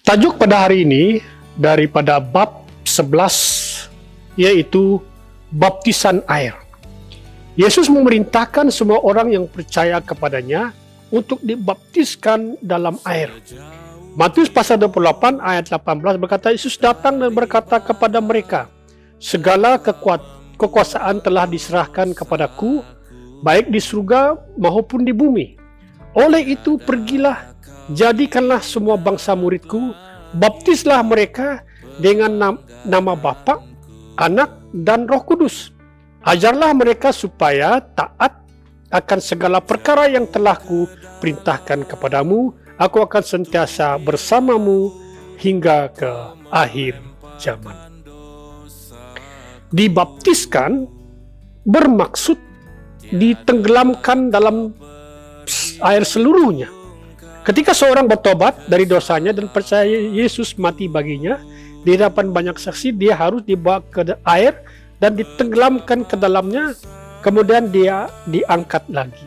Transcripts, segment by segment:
Tajuk pada hari ini daripada bab 11 yaitu baptisan air. Yesus memerintahkan semua orang yang percaya kepadanya untuk dibaptiskan dalam air. Matius pasal 28 ayat 18 berkata, Yesus datang dan berkata kepada mereka, segala kekuasaan telah diserahkan kepadaku, baik di surga maupun di bumi. Oleh itu pergilah, jadikanlah semua bangsa muridku, baptislah mereka dengan nama Bapa, Anak, dan Roh Kudus. Ajarlah mereka supaya taat akan segala perkara yang telah ku perintahkan kepadamu. Aku akan sentiasa bersamamu hingga ke akhir zaman. Dibaptiskan bermaksud ditenggelamkan dalam air seluruhnya. Ketika seorang bertobat dari dosanya dan percaya Yesus mati baginya, di hadapan banyak saksi, dia harus dibawa ke air dan ditenggelamkan ke dalamnya, kemudian dia diangkat lagi.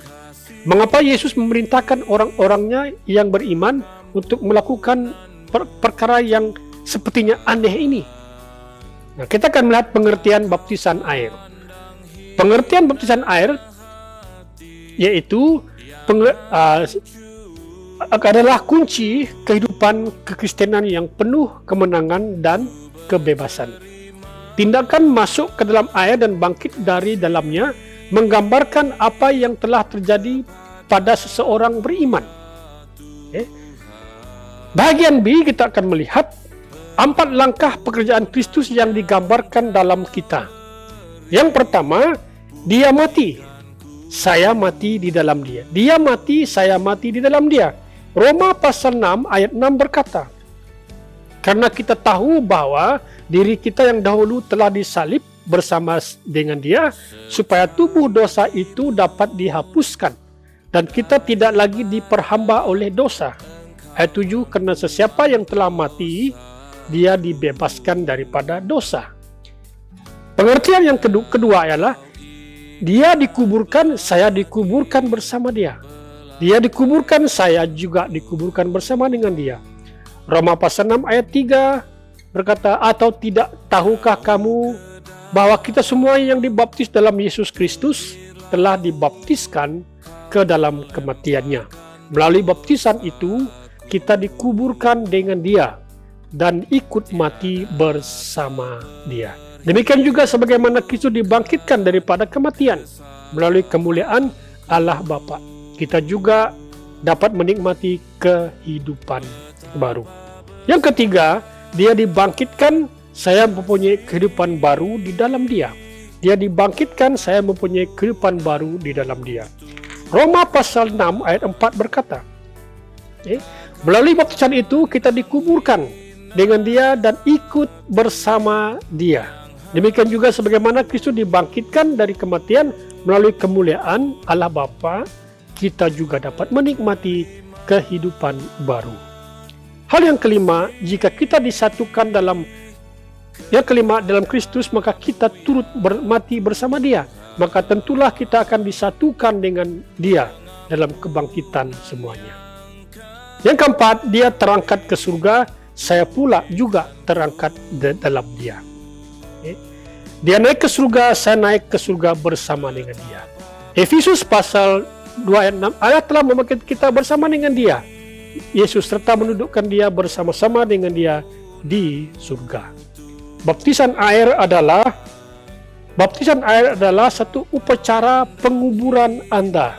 Mengapa Yesus memerintahkan orang-orangnya yang beriman untuk melakukan perkara yang sepertinya aneh ini? Nah, kita akan melihat pengertian baptisan air. Pengertian baptisan air yaitu adalah kunci kehidupan kekristenan yang penuh kemenangan dan kebebasan. Tindakan masuk ke dalam air dan bangkit dari dalamnya menggambarkan apa yang telah terjadi pada seseorang beriman. Bahagian B kita akan melihat 4 langkah pekerjaan Kristus yang digambarkan dalam kita. Yang pertama, dia mati, saya mati di dalam dia. Dia mati, saya mati di dalam dia. Roma pasal 6 ayat 6 berkata, karena kita tahu bahwa diri kita yang dahulu telah disalib bersama dengan dia, supaya tubuh dosa itu dapat dihapuskan, dan kita tidak lagi diperhamba oleh dosa. Ayat 7, karena sesiapa yang telah mati, dia dibebaskan daripada dosa. Pengertian yang kedua ialah, dia dikuburkan, saya dikuburkan bersama dia. Dia dikuburkan, saya juga dikuburkan bersama dengan dia. Roma pasal 6 ayat 3 berkata, atau tidak tahukah kamu bahwa kita semua yang dibaptis dalam Yesus Kristus telah dibaptiskan ke dalam kematiannya. Melalui baptisan itu, kita dikuburkan dengan dia dan ikut mati bersama dia. Demikian juga sebagaimana Kristus dibangkitkan daripada kematian melalui kemuliaan Allah Bapa, kita juga dapat menikmati kehidupan baru. Yang ketiga, dia dibangkitkan, saya mempunyai kehidupan baru di dalam dia. Dia dibangkitkan, saya mempunyai kehidupan baru di dalam dia. Roma pasal 6 ayat 4 berkata, melalui baptisan itu kita dikuburkan dengan dia dan ikut bersama dia. Demikian juga sebagaimana Kristus dibangkitkan dari kematian melalui kemuliaan Allah Bapa, kita juga dapat menikmati kehidupan baru. Hal yang kelima, jika kita disatukan dalam Kristus, maka kita turut mati bersama dia. Maka tentulah kita akan disatukan dengan dia dalam kebangkitan semuanya. Yang keempat, dia terangkat ke surga, saya pula juga terangkat dalam dia. Dia naik ke surga, saya naik ke surga bersama dengan dia. Efesus pasal 2 ayat 6, Allah telah membangkitkan kita bersama dengan dia, Yesus, serta menundukkan dia bersama-sama dengan dia di surga. Baptisan air adalah satu upacara penguburan Anda.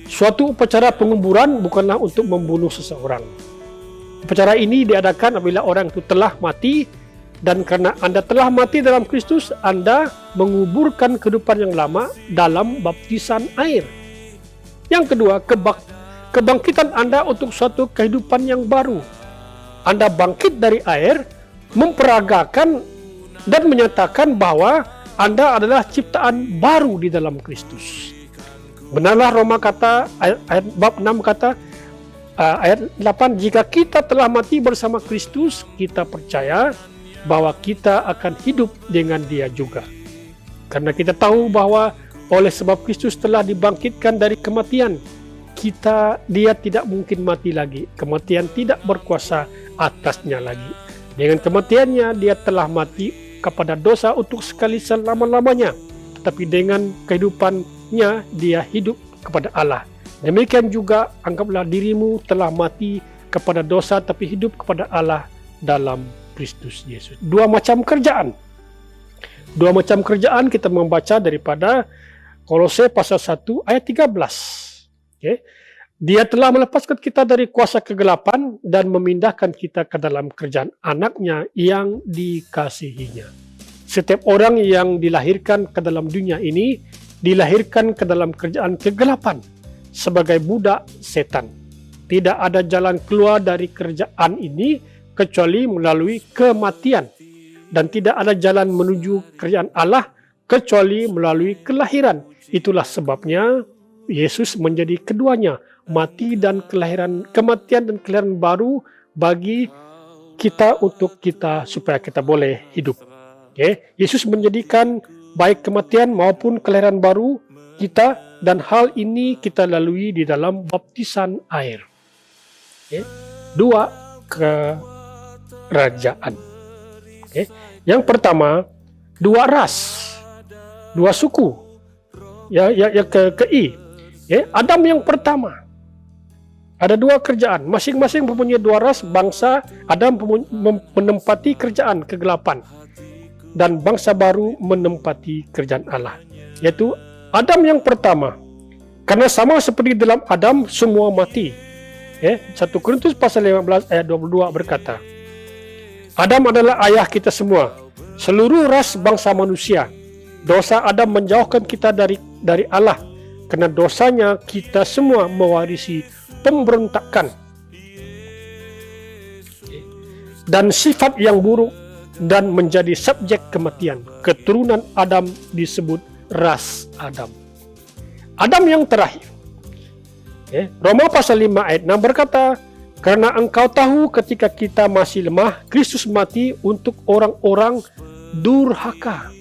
Suatu upacara penguburan bukanlah untuk membunuh seseorang. Upacara ini diadakan apabila orang itu telah mati, dan karena Anda telah mati dalam Kristus, Anda menguburkan kehidupan yang lama dalam baptisan air. Yang kedua, kebangkitan Anda untuk suatu kehidupan yang baru. Anda bangkit dari air, memperagakan dan menyatakan bahwa Anda adalah ciptaan baru di dalam Kristus. Benarlah Roma kata, ayat bab 6 kata, ayat 8, jika kita telah mati bersama Kristus, kita percaya bahwa kita akan hidup dengan dia juga. Karena kita tahu bahwa oleh sebab Kristus telah dibangkitkan dari kematian, dia tidak mungkin mati lagi. Kematian tidak berkuasa atasnya lagi. Dengan kematiannya dia telah mati kepada dosa untuk sekali selama-lamanya. Tetapi dengan kehidupannya dia hidup kepada Allah. Demikian juga anggaplah dirimu telah mati kepada dosa tapi hidup kepada Allah dalam Kristus Yesus. Dua macam kerjaan kita membaca daripada Kolose pasal 1 ayat 13. Okay. Dia telah melepaskan kita dari kuasa kegelapan dan memindahkan kita ke dalam kerajaan anaknya yang dikasihinya. Setiap orang yang dilahirkan ke dalam dunia ini dilahirkan ke dalam kerajaan kegelapan sebagai budak setan. Tidak ada jalan keluar dari kerajaan ini kecuali melalui kematian, dan tidak ada jalan menuju kerajaan Allah kecuali melalui kelahiran. Itulah sebabnya Yesus menjadi keduanya, mati dan kelahiran, kematian dan kelahiran baru bagi kita untuk kita supaya kita boleh hidup. Okay. Yesus menjadikan baik kematian maupun kelahiran baru kita, dan hal ini kita lalui di dalam baptisan air. Okay. Dua kerajaan. Okay. Yang pertama, dua ras, dua suku. I. Okay. Adam yang pertama. Ada dua kerajaan, masing-masing mempunyai dua ras bangsa. Adam menempati kerajaan kegelapan, dan bangsa baru menempati kerajaan Allah, yaitu Adam yang pertama. Karena sama seperti dalam Adam semua mati. 1 Korintus pasal 15 ayat 22 berkata, Adam adalah ayah kita semua, seluruh ras bangsa manusia. Dosa Adam menjauhkan kita dari Allah. Karena dosanya kita semua mewarisi pemberontakan dan sifat yang buruk dan menjadi subjek kematian. Keturunan Adam disebut ras Adam. Adam yang terakhir. Roma pasal 5 ayat 6 berkata, karena engkau tahu ketika kita masih lemah, Kristus mati untuk orang-orang durhaka.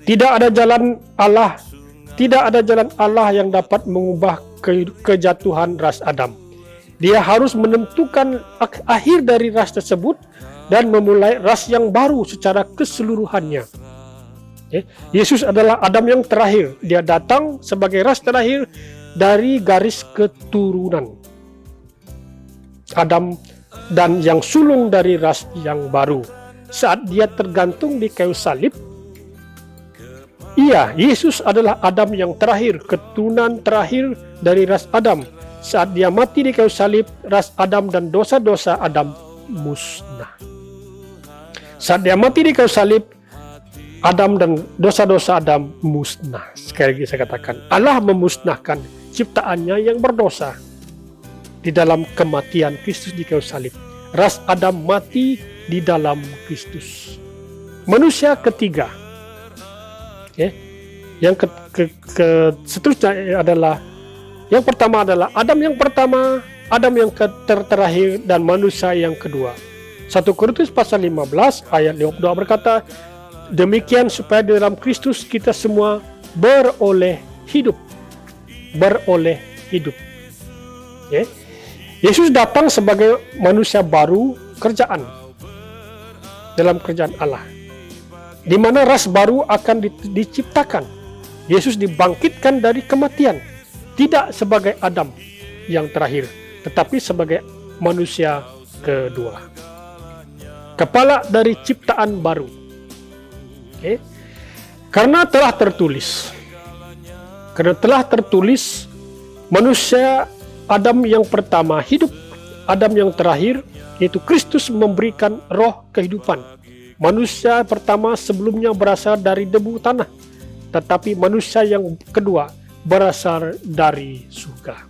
Tidak ada jalan Allah yang dapat mengubah kejatuhan ras Adam. Dia harus menentukan akhir dari ras tersebut dan memulai ras yang baru secara keseluruhannya. Yesus adalah Adam yang terakhir. Dia datang sebagai ras terakhir dari garis keturunan Adam dan yang sulung dari ras yang baru. Saat dia tergantung di kayu salib, Yesus adalah Adam yang terakhir, keturunan terakhir dari ras Adam. Saat dia mati di kayu salib, ras Adam dan dosa-dosa Adam musnah. Saat dia mati di kayu salib, Adam dan dosa-dosa Adam musnah. Sekali lagi saya katakan, Allah memusnahkan ciptaannya yang berdosa di dalam kematian Kristus di kayu salib. Ras Adam mati di dalam Kristus. Manusia ketiga, yang seterusnya adalah, yang pertama adalah Adam yang pertama, Adam yang terakhir, dan manusia yang kedua. 1 Korintus pasal 15 ayat 52 berkata, demikian supaya di dalam Kristus kita semua beroleh hidup. Beroleh hidup. Yesus datang sebagai manusia baru kerjaan dalam kerjaan Allah, di mana ras baru akan diciptakan. Yesus dibangkitkan dari kematian, tidak sebagai Adam yang terakhir, tetapi sebagai manusia kedua, kepala dari ciptaan baru. Karena telah tertulis, manusia Adam yang pertama hidup, Adam yang terakhir yaitu Kristus memberikan roh kehidupan. Manusia pertama sebelumnya berasal dari debu tanah, tetapi manusia yang kedua berasal dari surga.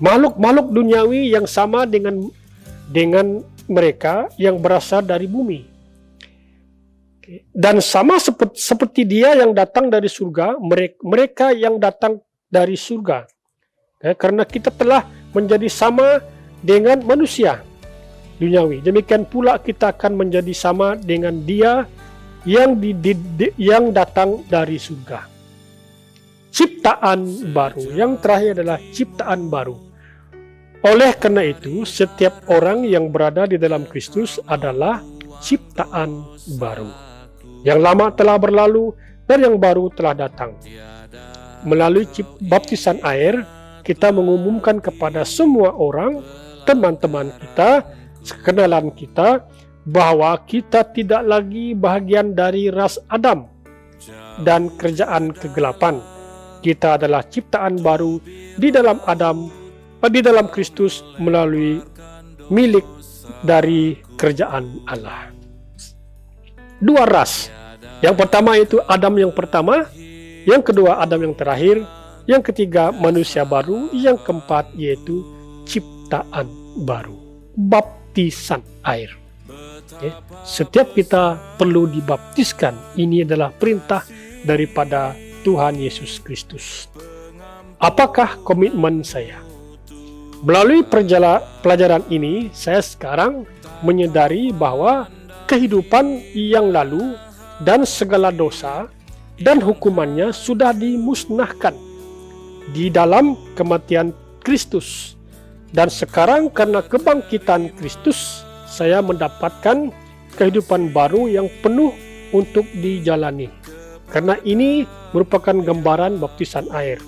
Makhluk-makhluk duniawi yang sama dengan mereka yang berasal dari bumi. Dan sama seperti dia yang datang dari surga, mereka yang datang dari surga. Karena kita telah menjadi sama dengan manusia duniawi, demikian pula kita akan menjadi sama dengan dia yang datang dari surga. ciptaan baru. Yang terakhir adalah ciptaan baru. Oleh karena itu, setiap orang yang berada di dalam Kristus adalah ciptaan baru. Yang lama telah berlalu dan yang baru telah datang. Melalui baptisan air, kita mengumumkan kepada semua orang, teman-teman kita, kenalan kita, bahwa kita tidak lagi bahagian dari ras Adam dan kerajaan kegelapan. Kita adalah ciptaan baru di dalam di dalam Kristus melalui milik dari kerajaan Allah. Dua ras. Yang pertama itu Adam yang pertama, yang kedua Adam yang terakhir, yang ketiga manusia baru, yang keempat yaitu ciptaan baru. Baptisan air. Setiap kita perlu dibaptiskan. Ini adalah perintah daripada Tuhan Yesus Kristus. Apakah komitmen saya? Melalui pelajaran ini, saya sekarang menyadari bahwa kehidupan yang lalu dan segala dosa dan hukumannya sudah dimusnahkan di dalam kematian Kristus. Dan sekarang karena kebangkitan Kristus, saya mendapatkan kehidupan baru yang penuh untuk dijalani. Karena ini merupakan gambaran baptisan air.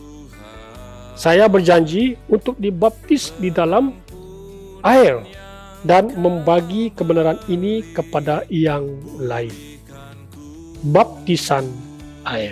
Saya berjanji untuk dibaptis di dalam air dan membagi kebenaran ini kepada yang lain. Baptisan air.